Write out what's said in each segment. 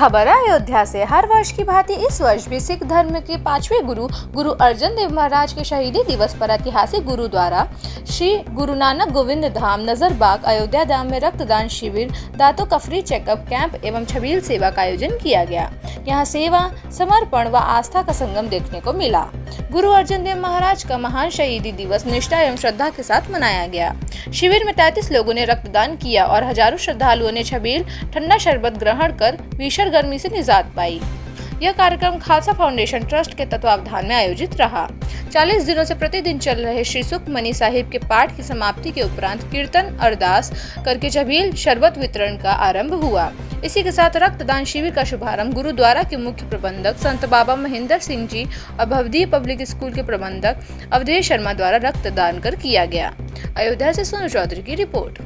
खबर अयोध्या से। हर वर्ष की भांति इस वर्ष भी सिख धर्म के 5वें गुरु गुरु अर्जन देव महाराज के शहीदी दिवस पर ऐतिहासिक गुरुद्वारा श्री गुरु नानक गोविंद धाम नजरबाग अयोध्या धाम में रक्तदान शिविर, दांतों का फ्री चेकअप कैंप एवं छबील सेवा का आयोजन किया गया। यहाँ सेवा, समर्पण व आस्था का संगम देखने को मिला। गुरु अर्जन देव महाराज का महान शहीदी दिवस निष्ठा एवं श्रद्धा के साथ मनाया गया। शिविर में 33 लोगों ने रक्तदान किया और हजारों श्रद्धालुओं ने छबील, ठंडा शरबत ग्रहण कर भीषण गर्मी से निजात पाई। यह कार्यक्रम खालसा फाउंडेशन ट्रस्ट के तत्वावधान में आयोजित रहा। 40 दिनों से प्रतिदिन चल रहे श्री सुखमनी साहिब के पाठ की समाप्ति के उपरांत कीर्तन, अरदास करके छबील शरबत वितरण का आरंभ हुआ। इसी के साथ रक्तदान शिविर का शुभारंभ गुरुद्वारा के मुख्य प्रबंधक संत बाबा महेंद्र सिंह जी और भवदीय पब्लिक स्कूल के प्रबंधक अवधेश शर्मा द्वारा रक्तदान कर किया गया। अयोध्या से सोनू चौधरी की रिपोर्ट।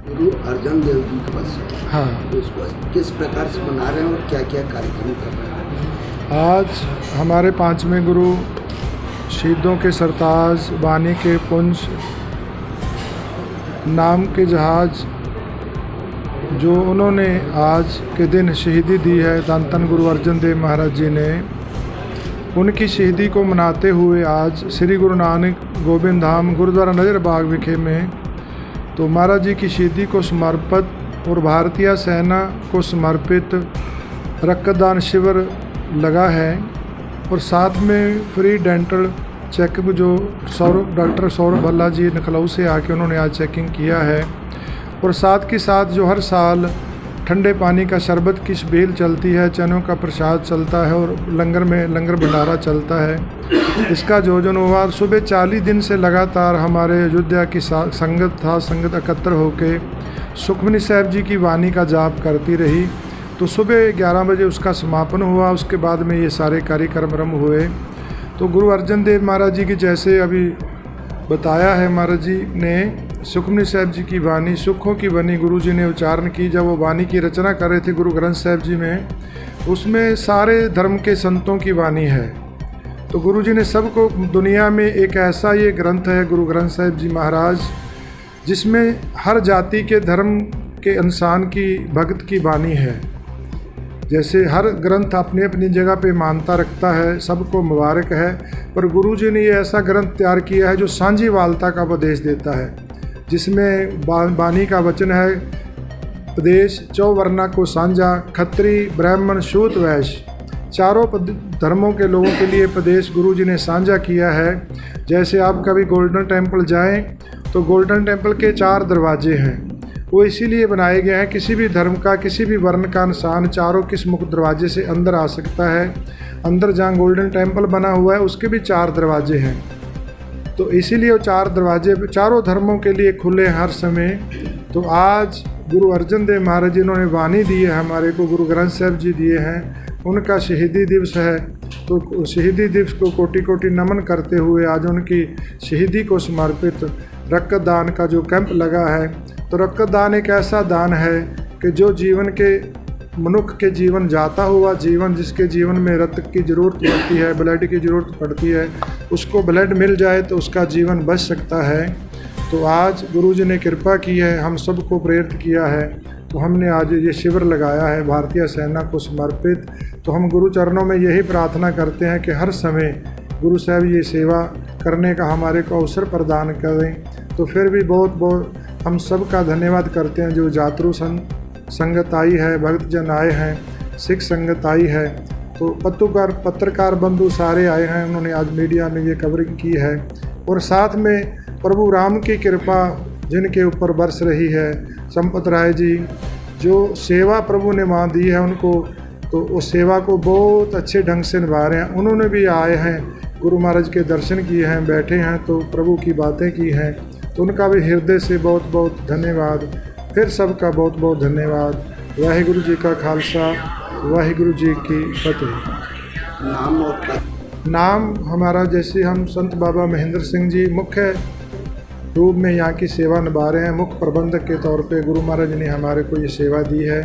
गुरु अर्जन देव जी का बस हाँ, उसको किस प्रकार से मना रहे हैं और क्या क्या कार्यक्रम कर रहे हैं? आज हमारे 5वें गुरु शहीदों के सरताज, बानी के पुंज, नाम के जहाज जो उन्होंने आज के दिन शहीदी दी है धन धन गुरु अर्जन देव महाराज जी ने, उनकी शहीदी को मनाते हुए आज श्री गुरु नानक गोविंद धाम गुरुद्वारा नजरबाग विखे में तो महाराज जी की शहीदी को समर्पित और भारतीय सेना को समर्पित रक्तदान शिविर लगा है और साथ में फ्री डेंटल चेकअप जो डॉक्टर सौरभ भल्ला जी नखलऊ से आके उन्होंने आज चेकिंग किया है और साथ के साथ जो हर साल ठंडे पानी का शरबत की छबील चलती है, चनों का प्रसाद चलता है और लंगर में लंगर भंडारा चलता है। इसका आयोजन हुआ। सुबह 40 दिन से लगातार हमारे अयोध्या की संगत एकत्र होके सुखमनी साहिब जी की वाणी का जाप करती रही। तो सुबह 11 बजे उसका समापन हुआ। उसके बाद में ये सारे कार्यक्रम हुए। तो गुरु अर्जन देव महाराज जी की जैसे अभी बताया है, महाराज जी ने सुखमनी साहिब जी की वाणी सुखों की बनी गुरु जी ने उच्चारण की। जब वो वाणी की रचना कर रहे थे गुरु ग्रंथ साहिब जी में, उसमें सारे धर्म के संतों की वाणी है। तो गुरु जी ने सबको दुनिया में एक ऐसा ये ग्रंथ है गुरु ग्रंथ साहिब जी महाराज, जिसमें हर जाति के धर्म के इंसान की भक्त की वाणी है। जैसे हर ग्रंथ अपनी अपनी जगह पे मान्यता रखता है, सबको मुबारक है, पर गुरु जी ने ये ऐसा ग्रंथ तैयार किया है जो साझीवालता का उपदेश देता है, जिसमें वाणी का वचन है उपदेश चौवर्णा को साझा, खत्री ब्राह्मण शूद्र वैश्य, चारों धर्मों के लोगों के लिए उपदेश गुरु जी ने साझा किया है। जैसे आप कभी गोल्डन टेम्पल जाएं तो गोल्डन टेम्पल के 4 दरवाजे हैं। वो इसीलिए बनाए गए हैं, किसी भी धर्म का, किसी भी वर्ण का इंसान चारों किस मुख्य दरवाजे से अंदर आ सकता है। अंदर जहाँ गोल्डन टेम्पल बना हुआ है उसके भी 4 दरवाजे हैं। तो इसीलिए वो 4 दरवाजे चारों धर्मों के लिए खुले हैं हर समय। तो आज गुरु अर्जन देव महाराज जी इन्होंने वाणी दी है हमारे को, गुरु ग्रंथ साहिब जी दिए हैं, उनका शहीदी दिवस है। तो शहीदी दिवस को कोटि कोटि नमन करते हुए आज उनकी शहीदी को समर्पित रक्तदान का जो कैंप लगा है। तो रक्तदान एक ऐसा दान है कि जो जीवन के मनुष्य के जीवन जाता हुआ जीवन, जिसके जीवन में रक्त की ज़रूरत पड़ती है, ब्लड की ज़रूरत पड़ती है, उसको ब्लड मिल जाए तो उसका जीवन बच सकता है। तो आज गुरु जी ने कृपा की है, हम सबको प्रेरित किया है, तो हमने आज ये शिविर लगाया है भारतीय सेना को समर्पित। तो हम गुरु चरणों में यही प्रार्थना करते हैं कि हर समय गुरु साहब ये सेवा करने का हमारे को अवसर प्रदान करें। तो फिर भी बहुत बहुत हम सब का धन्यवाद करते हैं जो यात्रु संगत आई है, भक्तजन आए हैं, सिख संगत आई है। तो पत्रकार बंधु सारे आए हैं, उन्होंने आज मीडिया में ये कवरिंग की है। और साथ में प्रभु राम की कृपा जिनके ऊपर बरस रही है, संपत राय जी जो सेवा प्रभु ने वहाँ दी है उनको, तो उस सेवा को बहुत अच्छे ढंग से निभा रहे हैं। उन्होंने भी आए हैं, गुरु महाराज के दर्शन किए हैं, बैठे हैं, तो प्रभु की बातें की हैं। तो उनका भी हृदय से बहुत बहुत धन्यवाद। फिर सबका बहुत बहुत धन्यवाद। वाहिगुरु जी का खालसा, वाहिगुरु जी की फतेह। नाम और नाम हमारा जैसे हम संत बाबा महेंद्र सिंह जी मुख्य रूप में यहाँ की सेवा निभा रहे हैं। मुख्य प्रबंधक के तौर पे गुरु महाराज ने हमारे को ये सेवा दी है।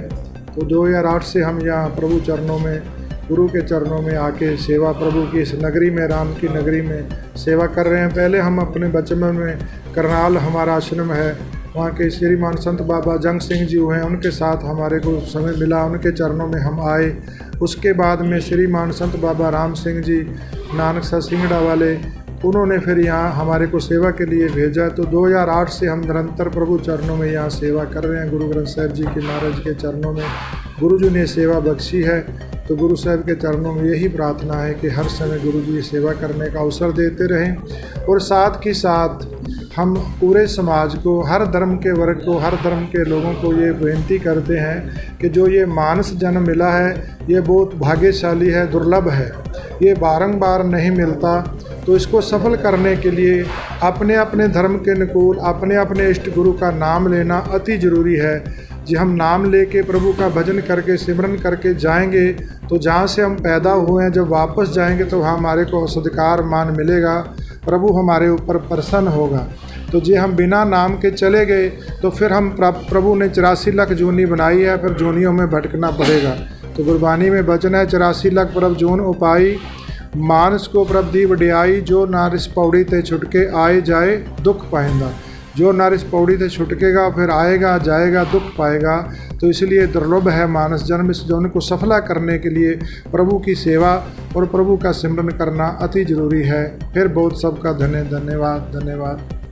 तो 2008 से हम यहाँ प्रभु चरणों में, गुरु के चरणों में आके सेवा प्रभु की इस नगरी में, राम की नगरी में सेवा कर रहे हैं। पहले हम अपने बचपन में करनाल हमारा आश्रम है, वहाँ के श्रीमान संत बाबा जंग सिंह जी हुए, उनके साथ हमारे को समय मिला, उनके चरणों में हम आए। उसके बाद में श्रीमान संत बाबा राम सिंह जी नानक सा सिंगड़ा वाले, उन्होंने फिर यहाँ हमारे को सेवा के लिए भेजा। तो 2008 से हम निरंतर प्रभु चरणों में यहाँ सेवा कर रहे हैं। गुरु ग्रंथ साहिब जी के महाराज के चरणों में गुरु जी ने सेवा बख्शी है। तो गुरु साहब के चरणों में यही प्रार्थना है कि हर समय गुरु जी सेवा करने का अवसर देते रहें। और साथ ही साथ हम पूरे समाज को, हर धर्म के वर्ग को, हर धर्म के लोगों को ये बेनती करते हैं कि जो ये मानस जन्म मिला है ये बहुत भाग्यशाली है, दुर्लभ है, ये बारंबार नहीं मिलता। तो इसको सफल करने के लिए अपने अपने धर्म के अनुकूल अपने अपने इष्ट गुरु का नाम लेना अति ज़रूरी है। जी हम नाम लेके प्रभु का भजन करके सिमरन करके जाएंगे तो जहाँ से हम पैदा हुए हैं जब वापस जाएंगे तो वहाँ हमारे को सत्कार मान मिलेगा, प्रभु हमारे ऊपर प्रसन्न होगा। तो जी हम बिना नाम के चले गए तो फिर हम प्रभु ने 84 लाख जूनी बनाई है, फिर जूनियों में भटकना पड़ेगा। तो गुरबानी में वचन है 84 लाख प्रभ जून उपाई, मानस को प्रभ दी वडियाई, जो नारिस पौड़ी ते छुटके आए जाए दुख पाएंदा। जो नारिस पौड़ी से छुटकेगा फिर आएगा जाएगा दुख पाएगा। तो इसलिए दुर्लभ है मानस जन्म। इस जन्म को सफला करने के लिए प्रभु की सेवा और प्रभु का सिमरन करना अति ज़रूरी है। फिर बहुत सबका धन्यवाद।